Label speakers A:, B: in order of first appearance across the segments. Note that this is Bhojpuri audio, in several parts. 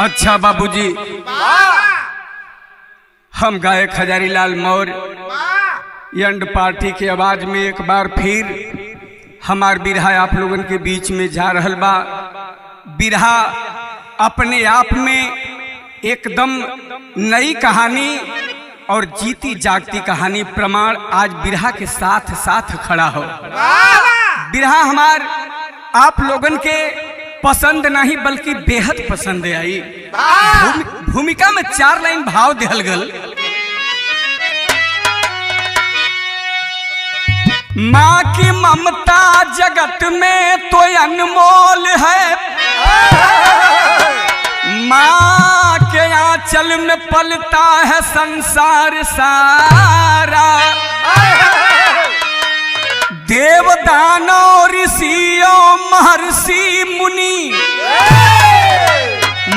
A: अच्छा बाबूजी, हम गायक हजारीलाल मौर्य यंड पार्टी के आवाज में एक बार फिर हमार बिरहा आप लोगन के बीच में जा रहल बा। बिरहा अपने आप में एकदम नई कहानी और जीती जागती कहानी प्रमाण आज बिरहा के साथ साथ खड़ा हो। बिरहा हमार आप लोगन के पसंद नहीं बल्कि बेहद पसंद आई। भूमिका में 4 लाइन भाव दिहल गल। माँ की ममता जगत में तो अनमोल है, माँ के आंचल में पलता है संसार सारा। देव दानव ऋषियों महर्षि मुनि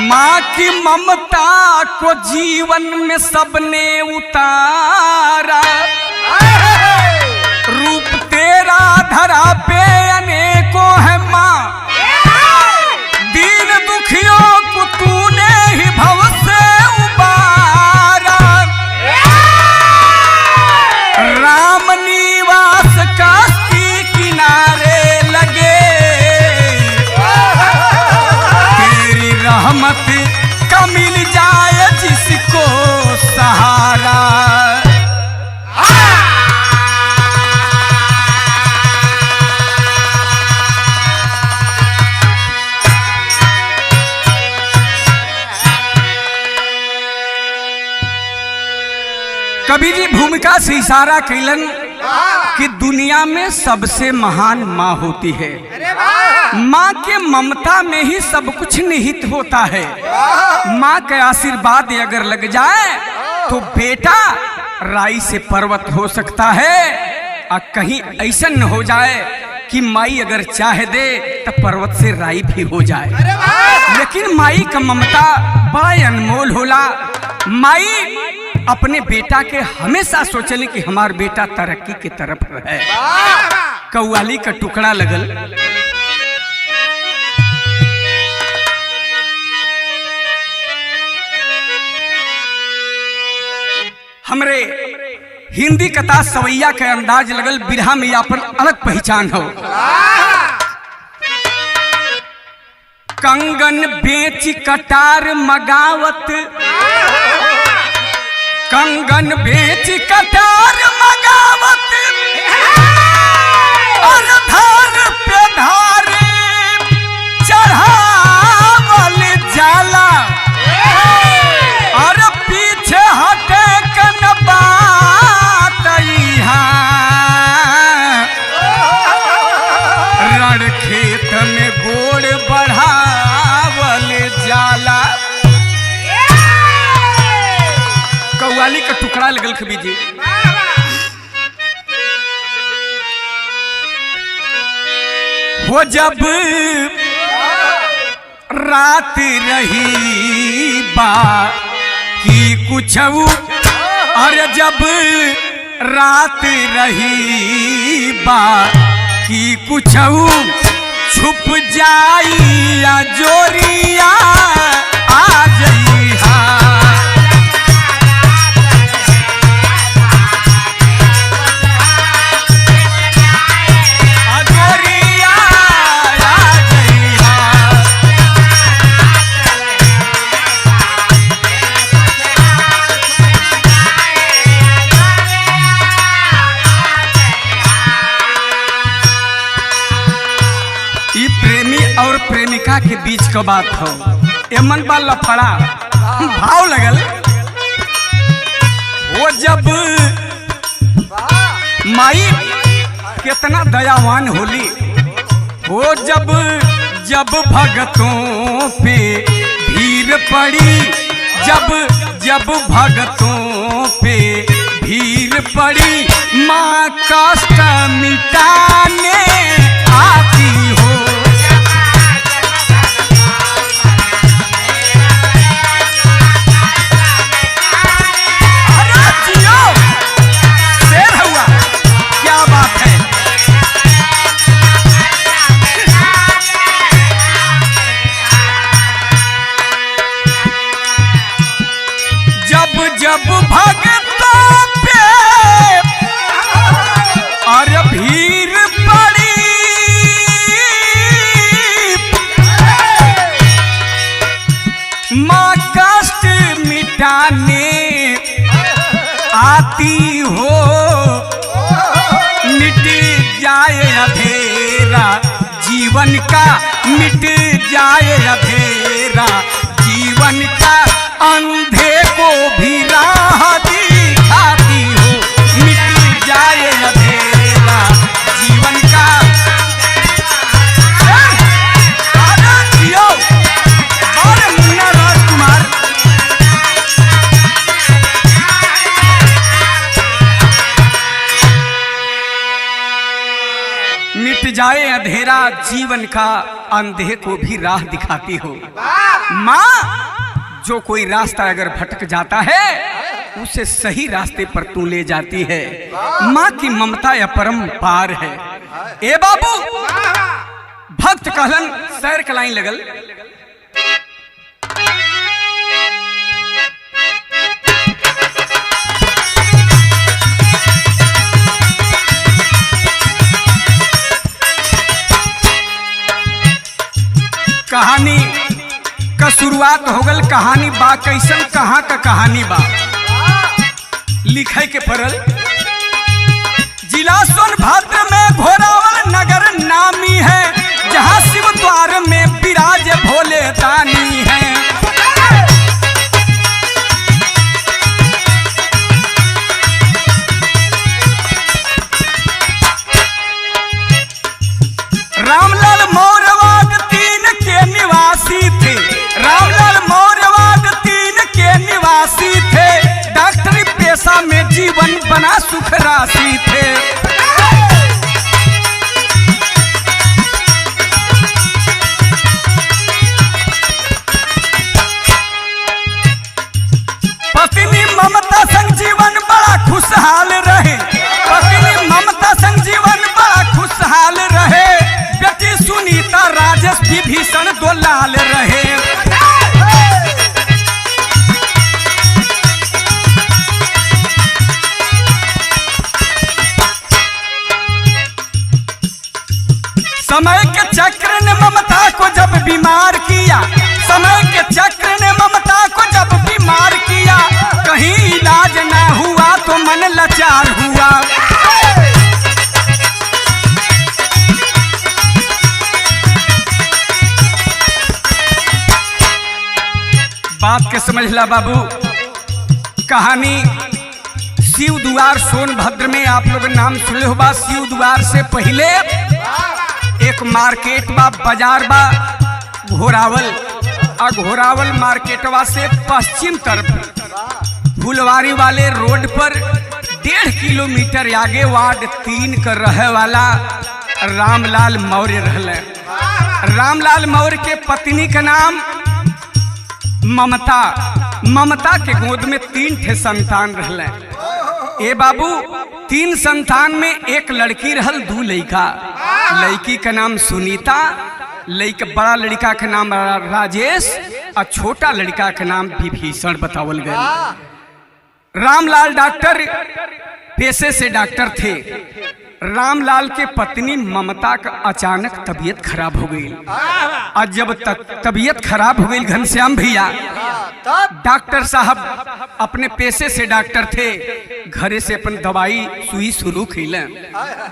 A: माँ की ममता को जीवन में सबने उतारा। रूप तेरा धरा पे अनेकों है माँ, दीन दुखियों को तूने ही भव से उबारा। राम निवास काशी किनारे लगे, तेरी रहमत का मिल जाए जिसको सहारा। कबीर जी भूमिका से इशारा कैलन कि दुनिया में सबसे महान माँ होती है। माँ के ममता में ही सब कुछ निहित होता है। माँ का आशीर्वाद अगर लग जाए तो बेटा राई से पर्वत हो सकता है, और कहीं ऐसा न हो जाए कि माई अगर चाह दे तो पर्वत से राई भी हो जाए। लेकिन माई का ममता बड़ा अनमोल होला। माई अपने बेटा के हमेशा सोचले कि हमार बेटा तरक्की की तरफ है। कव्वाली का टुकड़ा लगल। हमरे हिंदी कथा सवैया के अंदाज लगल। बिरहा में अपन अलग पहचान हो। कंगन बेच कटार मगावत, कंगन बेच कटार मगावत, और धार पे धार चढ़ावल जाला। और पीछे हटे कन बात रण खेत में गोड़ बढ़ावल जाला। कव्वाली का टुकड़ा लगल कबीर जी। वो जब रात रही बा की कुछ, और जब रात रही बा की कुछ छुप जाई या जोरिया आ जई हा। और प्रेमिका के बीच का बात हो। एमन बा लफड़ा भाव लगल। वो जब माई कितना दयावान होली। वो जब जब भगतों पे भीड़ पड़ी, जब भगतों पे भीड़ पड़ी, माँ कष्ट मिटाने आती हो। अंधेरा जीवन का मिट जाए अंधेरा जीवन का अंधे को भी राह दिखाती हो मिट जाए अंधेरा जीवन का। मुन्ना राजकुमार मिट जाए अंधेरा जीवन का अंधे को भी राह दिखाती हो। माँ जो कोई रास्ता अगर भटक जाता है उसे सही रास्ते पर तू ले जाती है। माँ की ममता या परम्पार है। ए बाबू भक्त कहलन सैर कलाई लगल कहानी का शुरुआत हो गल। कहानी बा कैसन कहाँ का कहानी बा लिखे के पड़ल। जिला सोनभद्र में घोरावल नगर नामी है जहाँ शिव द्वार में विराज भोले दानी है। रामलाल मौर्यवाद 3 के निवासी थे। रामलाल मौर्यवाद 3 के निवासी थे। डॉक्टरी पेशा में जीवन बना सुख राशि थे। पत्नी ममता संग जीवन बड़ा खुशहाल रहे। पत्नी ममता संग जीवन बड़ा खुशहाल रहे। बेटी सुनीता राजेश विभीषण 2 लाल रहे। समय के चक्र ने ममता को जब बीमार किया। समय के चक्र ने ममता को जब बीमार किया। कहीं इलाज न हुआ तो मन लाचार हुआ। बात के समझ ला बाबू। कहानी शिव द्वार सोनभद्र में आप लोग नाम सुने हो बा। शिव द्वार से पहले एक मार्केट बा बाजार बा घोरावल। घोरावल मार्केटवा से पश्चिम तरफ फुलवारी वाले रोड पर 1.5 किलोमीटर आगे वार्ड 3 कर रहे वाला रामलाल मौर्य रहले। रामलाल मौर्य के पत्नी का नाम ममता। ममता के गोद में 3 ठे संतान रहले। ए बाबू 3 संतान में एक लड़की रहल 2 लड़का। लड़की का नाम सुनीता, लड़का बड़ा लड़का का नाम राजेश और छोटा लड़का का नाम विभीषण बतावल गया। रामलाल डॉक्टर पेशे से डॉक्टर थे। रामलाल के पत्नी ममता का अचानक तबीयत खराब हो गई। और जब तक तबीयत खराब हो गई घनश्याम भैया डॉक्टर साहब अपने पेशे से डॉक्टर थे। घरे से अपन दवाई सुई शुरू कैले।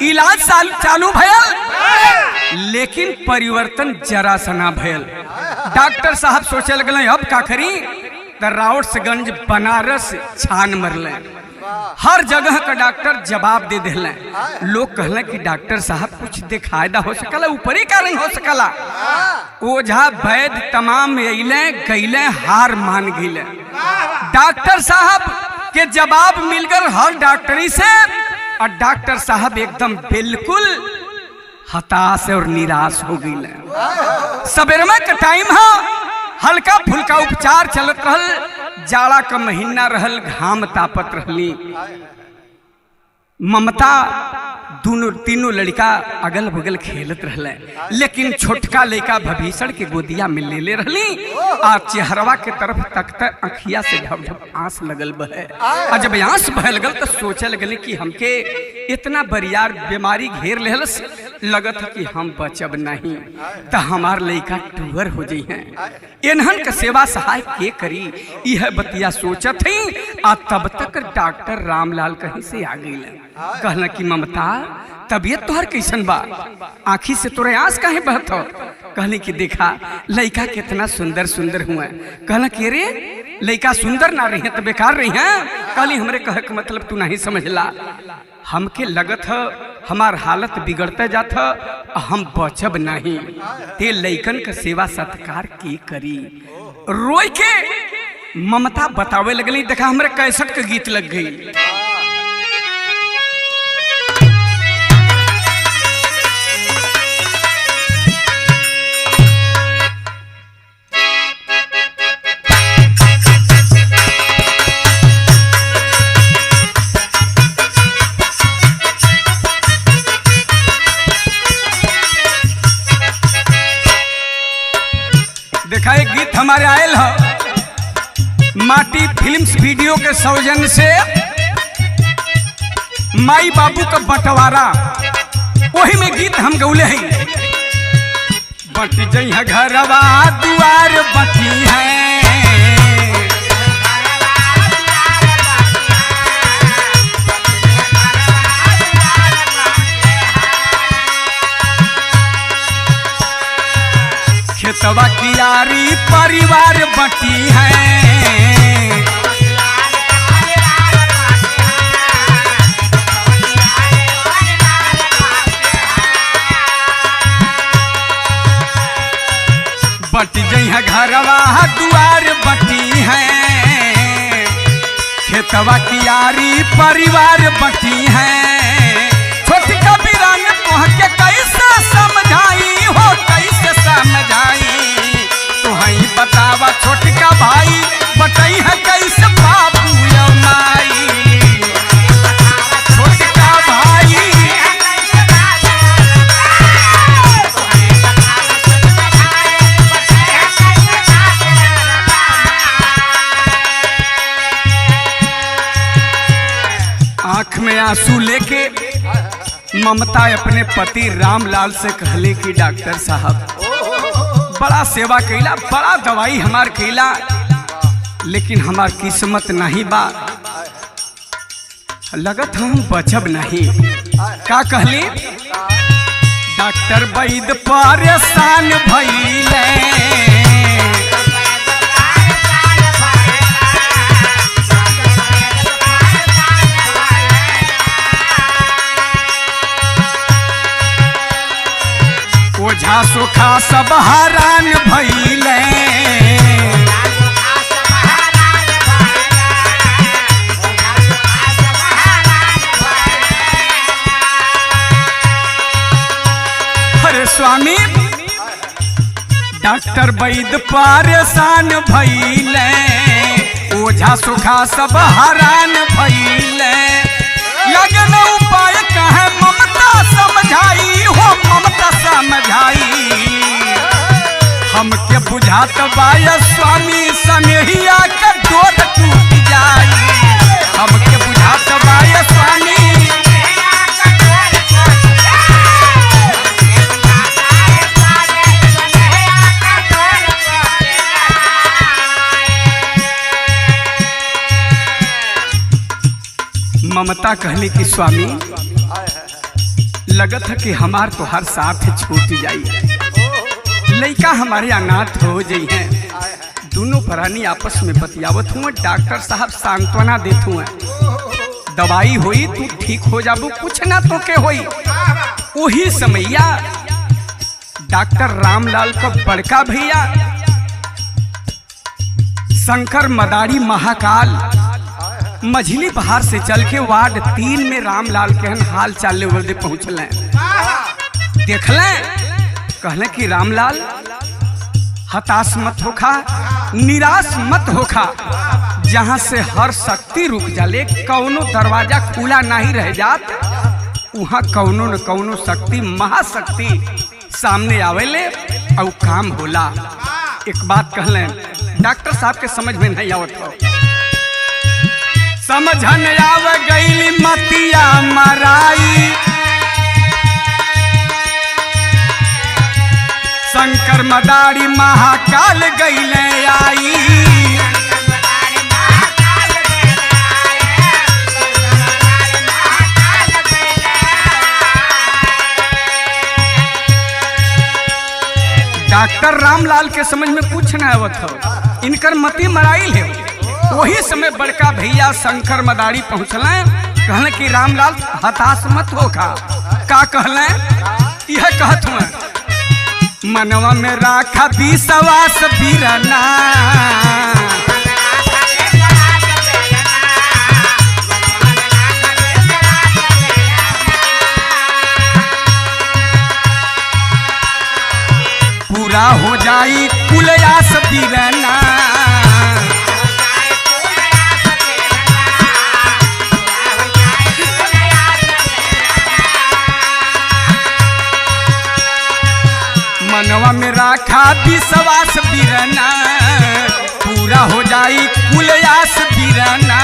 A: इलाज चालू भयल लेकिन परिवर्तन जरा सा ना भयल। डॉक्टर साहब सोचे लगल अब का करी तो राउट्सगंज बनारस छान मरले। हर जगह का डॉक्टर जवाब दे दिले। लोग कहले कि डॉक्टर साहब कुछ दिखायदा हो सकला ऊपरी का नहीं हो सकला। ओझा वैद्य तमाम अइले गइले हार मान गइले। डॉक्टर साहब के जवाब मिल गए हर डॉक्टरी से। और डॉक्टर साहब एकदम बिल्कुल हताश और निराश हो गइले। सवेरे का टाइम है हल्का फुल्का उपचार चलत रहल। जाड़ा का महीना रहल घाम तापत रहली। ममता तीनों लड़का अगल बगल खेलत रहले। लेकिन छोटका लड़का विभीषण के गोदिया में ले ले रहली। आ चेहरवा के तरफ तकते अखिया से ढप ढप आंस लगल बहे। और जब आंस बहे लगल तो सोचे लगल कि हमके इतना बरियार बीमारी घेर लेहलस लगत है कि हम बचब नहीं तो हमार लड़का टूअर हो जाइ हैं। इन्हन का सेवा सहाय के करी यह बतिया सोचत ही। आ तब तक डॉक्टर रामलाल कहीं से आ गई कहला कि ममता तबीयत तोहर कैसन बा? आँखी से तोरे आंस काहे बहत हो? कहले कि देखा लड़का कितना सुंदर सुंदर हुआ। कहला कि रे लड़का सुंदर ना रही है तो बेकार रही है। कहली हमरे कहे के मतलब तू नहीं समझला, हमके लगत है हमार हालत बिगड़ते जात है, हम बचब नहीं, ते लइकन का सेवा सत्कार की करी। रोई के ममता बतावे लगली। देखा हमरे कैसेट के गीत लग गई। देखा एक गीत हमारे आयल है माटी फिल्म्स वीडियो के सौजन्य से, माई बाबू का बंटवारा, वही में गीत हम गौले हैं। बट जइहा घरवा दुआर बटी है, खेतवा कियारी परिवार बटी है, बट जइहा घरवा दुआर बटी है, खेतवा कियारी परिवार बटी है। छोटका बिरान तोहके कैसे समझाई हो, कैसे समझाई तो हई बतावा छोटका भाई बटई है कैसे बाबू या माई। छोटका भाई आंख में आंसू लेके ममता अपने पति रामलाल से कहले कि डॉक्टर साहब बड़ा सेवा कैला, बड़ा दवाई हमार कैला, लेकिन हमार किस्मत नहीं बा, लगत हम बचब नहीं। का कहली? डॉक्टर वैद परेशान भइले, ओझा सुखा सब हरान भइले, अरे स्वामी डॉक्टर वैद परेशान भइले, ओझा सुखा सब हरान भइले। लगन उपाय कहे ममता समझाई हो, ममता समझाई हमके बुझात बाय स्वामी सनेहिया के डोर टूट जाई, हमके बुझात बाय स्वामी ममता कहली कि स्वामी लगत है कि हमार तो हर साथ छूट जाई, लड़का हमारे अनाथ हो जाई हैं। दोनों प्राणी आपस में बतियावत हुए, डॉक्टर साहब सांत्वना देत हुए, दवाई होई तू ठीक हो जाबू, कुछ ना तो के होई। वही समैया डॉक्टर रामलाल का बड़का भैया शंकर मदारी महाकाल मझली बहार से चल के वार्ड 3 में रामलाल के हाल चाल लेवल पहुंचल, देखल कहले कि रामलाल हताश मत होखा, निराश मत होखा, जहां से हर शक्ति रुक जाले, कौनो दरवाजा खुला नहीं रह जात, वहां कौनो न कौनो शक्ति महाशक्ति सामने आवेले और काम होला। एक बात कहले डॉक्टर साहब के समझ में नहीं आवत हो, समझन आव गई मतिया मराई, शंकर मदारी महाकाल गईले आई, डॉक्टर रामलाल के समझ में कुछ न आवत हो, इनकर मती मराइल है। वही समय बड़का भैया शंकर मदारी पहुँचल, कहले कि रामलाल हताश मत हो का कहले, यह कहत हूँ मनवा में राखा विश्वास बीरना, पूरा हो जाई कुल आस बीरना, मनवा में राखा विश्वास बीरना, पूरा हो जाई कुल आस बीरना।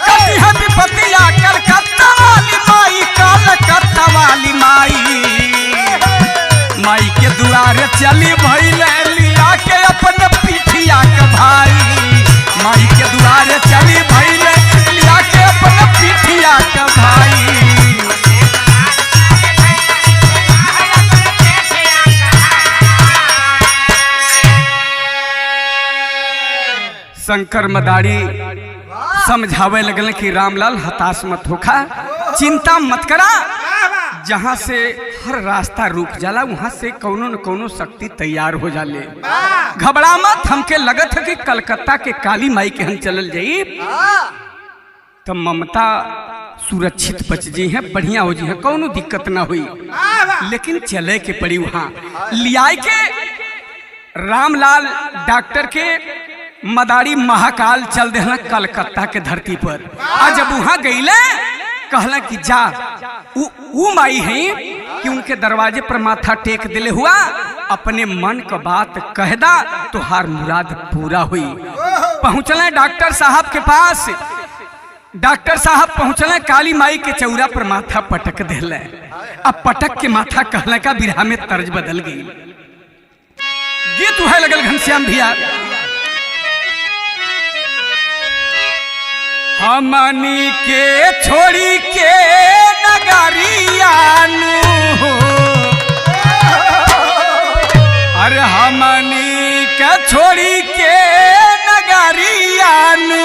A: कभी है विपत्तिया कलकत्ता वाली माई, कलकत्ता वाली माई, माई के दुआरे चली भइले लिया के अपन पिठिया के भाई, माई के दुआरे चली भइले लिया के अपन पिठिया के भाई। शंकर मदारी समझावे लगल कि रामलाल हताश मत होखा, चिंता मत करा, जहाँ से हर रास्ता रुक जाला वहाँ से कौनो न कौनो शक्ति तैयार हो जाले, घबरा मत। हमके लगत है कि कलकत्ता के काली माई के हम चलल जाई तो ममता सुरक्षित बच जी है, बढ़िया हो जी है, कौनो दिक्कत ना हुई, लेकिन चले के पड़ी वहाँ लियाई के। रामलाल डॉक्टर के मदारी महाकाल चल देना कलकत्ता के धरती पर। आज जब वहां गईले कहला कि जा ऊ माई है कि उनके दरवाजे पर माथा टेक दिले हुआ, अपने मन का बात कहदा तो हर मुराद पूरा हुई। पहुंचले डॉक्टर साहब के पास, डॉक्टर साहब पहुंचले काली माई के चौरा पर माथा पटक दिले। अब पटक के माथा कहला का बिरहा में तर्ज बदल गई। गीत है लगल घनश्याम भैया, हमनी के छोड़ी के नगरियानु, अरे हमनी के छोड़ी के नगरियानु,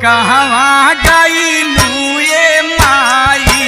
A: कहवा गईलू ये माई।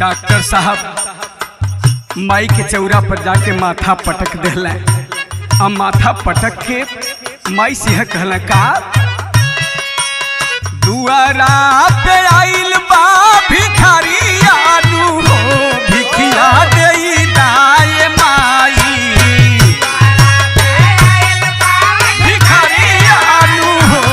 A: डॉक्टर साहब माई के चौरा पर जाके माथा पटक दिल, अब माथा पटक के माई से कहल का, दुआरा पे आइल बा भिखारियानु हो, भिखिया देई दाए माई, भिखारियानु हो।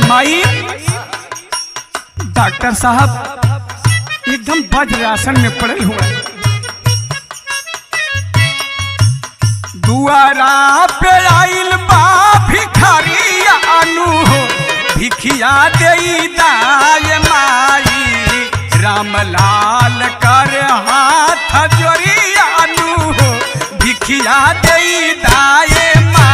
A: माई डॉक्टर साहब एकदम वज्र आसन में पड़े हुए, दुआरा पे आइल बा भिखारियानु हो, भिखिया देई दाए माई, रामलाल कर हाथ जोड़ियानु हो, भिखिया देई दाए माई।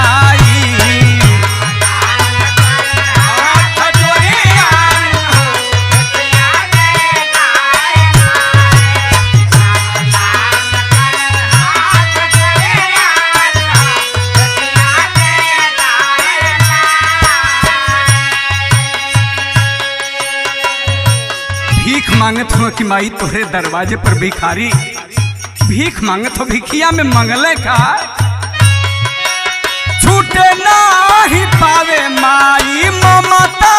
A: मांगत हो कि माई तोहरे दरवाजे पर भिखारी भीख मांगत हो, भिखिया में मंगले का छूटे ना ही पावे माई ममता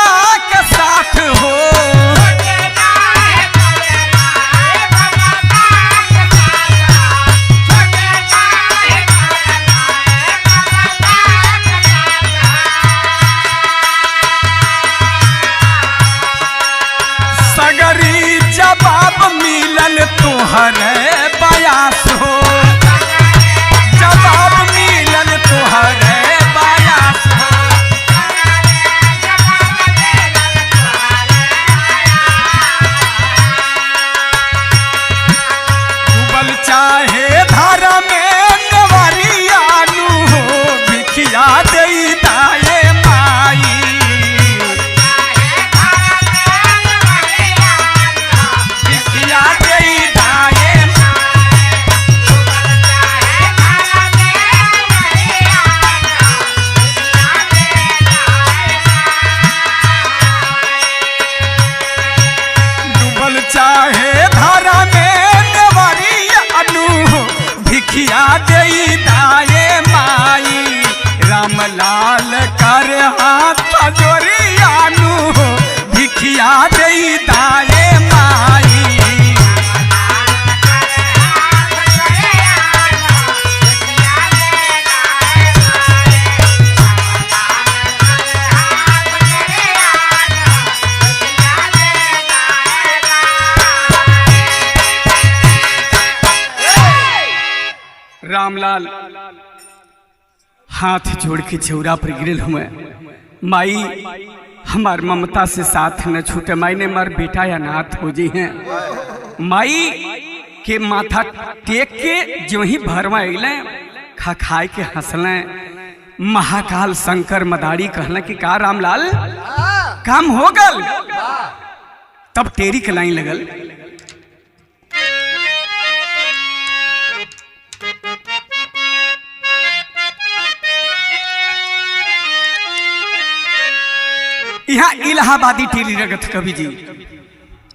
A: के साथ हो। सगरी जवाब मिलल तोहरे बयास हो, जवाब मिलल तोहरे बयास हो। डूबल चाहे धारा में नेवरियानु हो, भिखिया देई दाए माई। भिखिया देई दाए डूबल चाहे धारा में नेवरियानु हो, भिखिया देई दाए माई। रामलाल कर हाथ जोरियानु हो, भिखिया देई दाए माई। रामलाल हाथ जोड़ के चौरा पर गिरल हुए, माई हमार ममता से साथ न छूटे, माई ने मार बेटा या नाथ हो जी हैं। माई के माथा टेक के जो ही भरवा अले खा खाए के हंसलें। महाकाल शंकर मदारी कहला कि का रामलाल काम हो गल। तब टेरी के लाइन लगल, यहाँ इलाहाबादी टेरी रगत कवि जी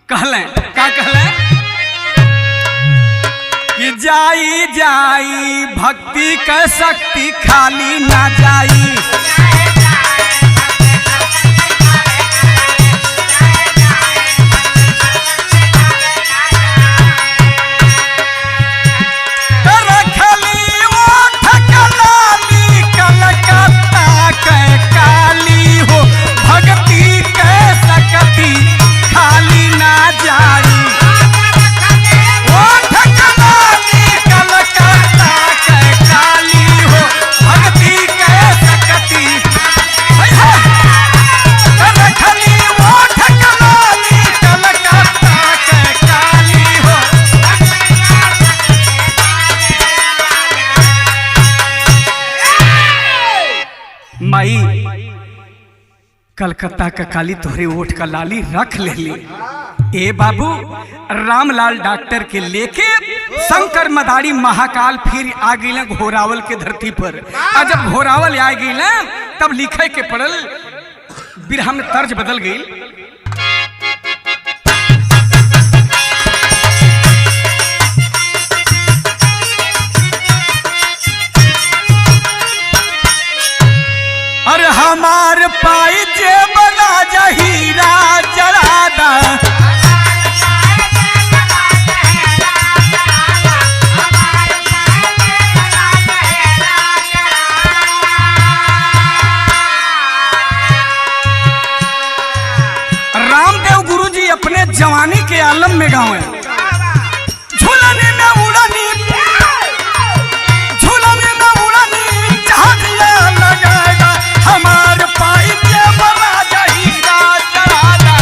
A: कहलें का कहलें कि जाई जाई भक्ति के शक्ति खाली ना जाई। माई कलकत्ता का काली तोहरे ओठ का लाली रख ले ली। ए बाबू रामलाल डॉक्टर के लेके शंकर मदारी महाकाल फिर आ गई घोरावल के धरती पर। और जब घोरावल आ गई तब लिखे के पड़ल, बिरहा में तर्ज बदल गई। अरे हमार पाई जे बना जहीरा जरादा, रामदेव गुरुजी अपने जवानी के आलम में गाँव है। झूलने में उड़नी, झूलने में उड़नी जहाजिया लगाएगा, हमार पाई के बना जहीरा जरादा।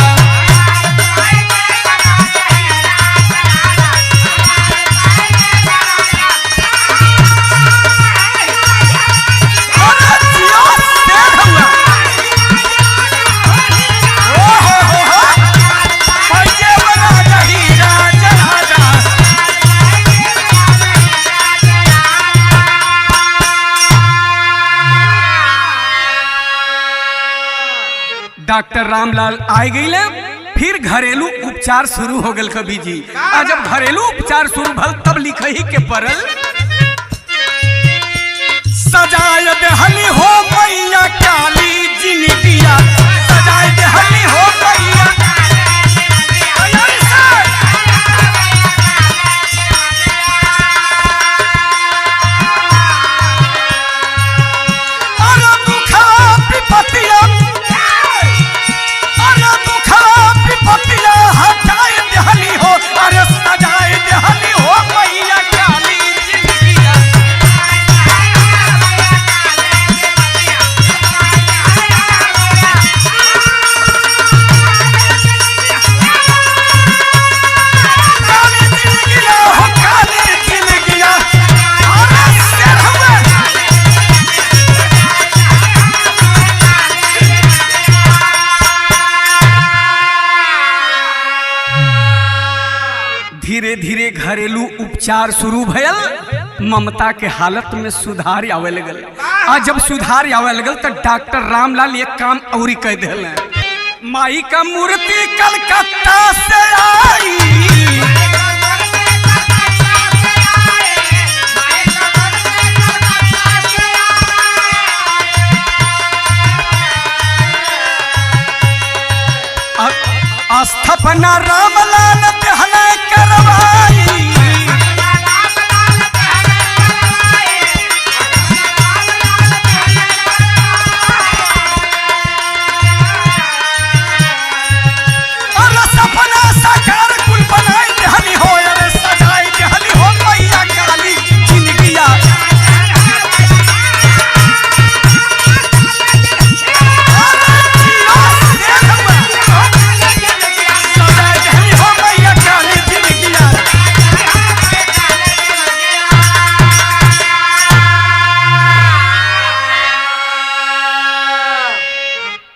A: अरे जियो देख हुआ, ओ हो, पाई के बना जहीरा जरादा। डॉक्टर रामलाल आए गई फिर घरेलू उपचार शुरू हो गल कवि जी। और जब घरेलू उपचार शुरू भल तब लिखही के पड़ल सजाय देहली हो मैया काली जिनगिया, सजाय देहली हो मैया धीरे धीरे घरेलू उपचार शुरू भयल, ममता के हालत में सुधार आवे लगल। और जब सुधार आवे लगल तो डॉक्टर रामलाल एक काम और कह दिल, माई का मूर्ति कलकत्ता से आई, स्थापना रामलाल देहले करवाई, और सपना साकार कुल बनाई देहली हो, अरे सजाई देहली हो मैया काली जिनगिया,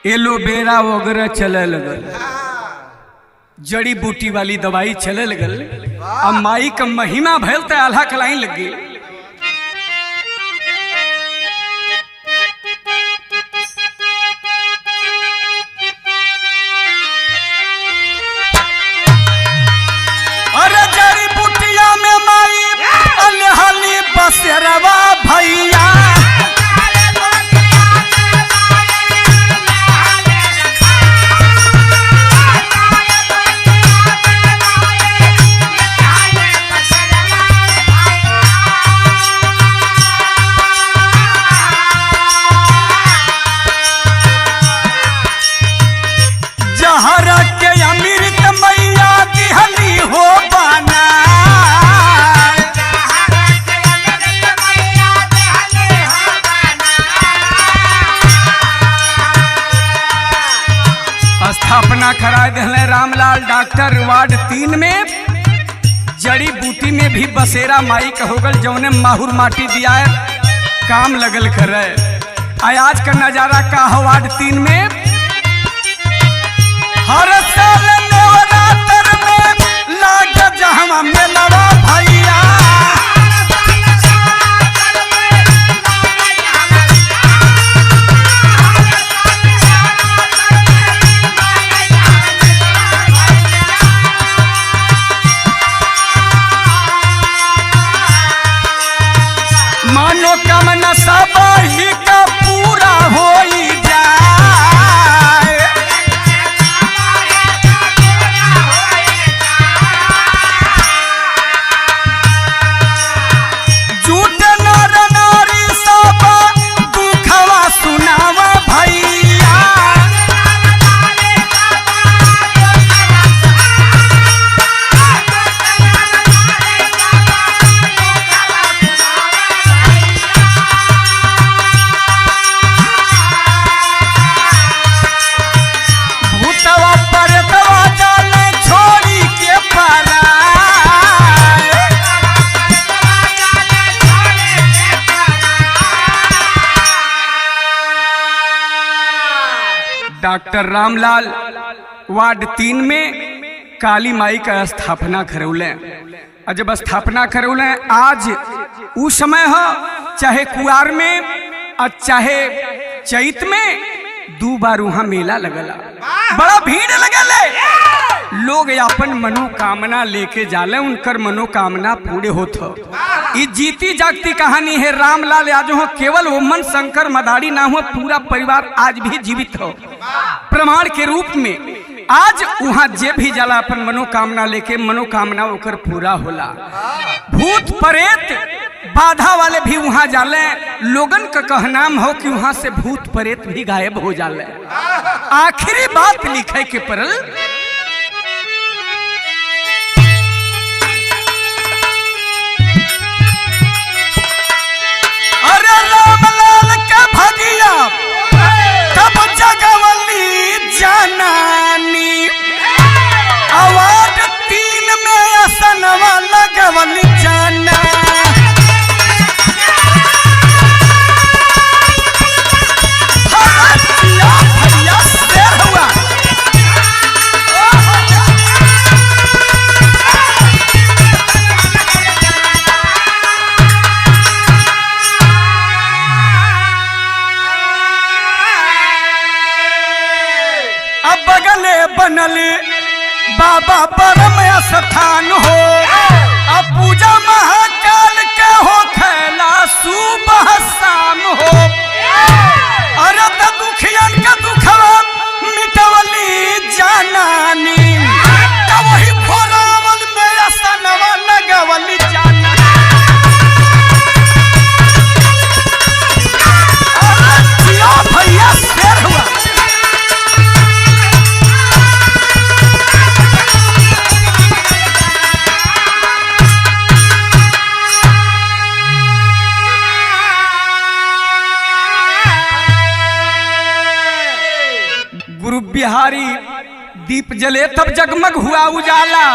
A: एलोवेरा वगैरह चले लगल, जड़ी बूटी वाली दवाई चले लगल। अब माई का महिमा भयल तो आल्हा कलाई लग गई। अरे जड़ी बूटिया में माई अलहली बसेरवा भैया, स्थापना करा दिले रामलाल डॉक्टर वार्ड 3 में। जड़ी बूटी में भी बसेरा माई का होगल, जौने माहुर माटी दिया है काम लगल कर। आज का नजारा का हो वार्ड 3 में, हर साल नवरात्र में लाग जहवा मेलवा भैया, मनोकामना सब ही का पूरा हो जाए, झूठ नर नारी सब दुखवा सुनावा भैया, डॉक्टर रामलाल वार्ड 3 में काली माई का स्थापना करौले। और जब स्थापना करौले आज उस समय हो, चाहे कुआर में और चाहे चैत में 2 बार वहां मेला लगला, बड़ा भीड़ लगल। लोग अपन मनोकामना लेके जाले, उनकर मनोकामना पूरे होत हो। ये जीती जागती कहानी है। रामलाल यादव हो, केवल वो मन शंकर मदारी ना हो, पूरा परिवार आज भी जीवित हो। प्रमाण के रूप में आज वहां जे भी जाला अपन मनोकामना लेके, मनोकामना होकर पूरा होला। भूत प्रेत बाधा वाले भी वहां जाले। लोगन का कहनाम हो कि वहां से भूत प्रेत भी गायब हो जाले। आखिरी बात लिखे के परल, अरे रामलाल का भगिया तब जगवली जानानी, अवार्ड 3 में असनवा लगवली जाना। बनल बाबा परम स्थान हो, अब पूजा महाकाल के हो खेला सुबह शाम हो। अरे तो दुखियन का दुखवा मिटवली जानानी, तो वही भोरावल में असनवा लगवली जाना। भैया शेर हुआ। गुरु बिहारी दीप जले तब जगमग हुआ उजाला,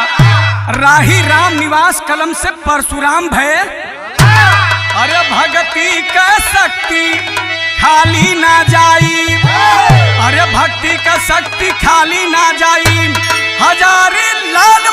A: राही राम निवास कलम से परशुराम भय। अरे भक्ति का शक्ति खाली ना जाई, अरे भक्ति का शक्ति खाली ना जाई। हजारी लाल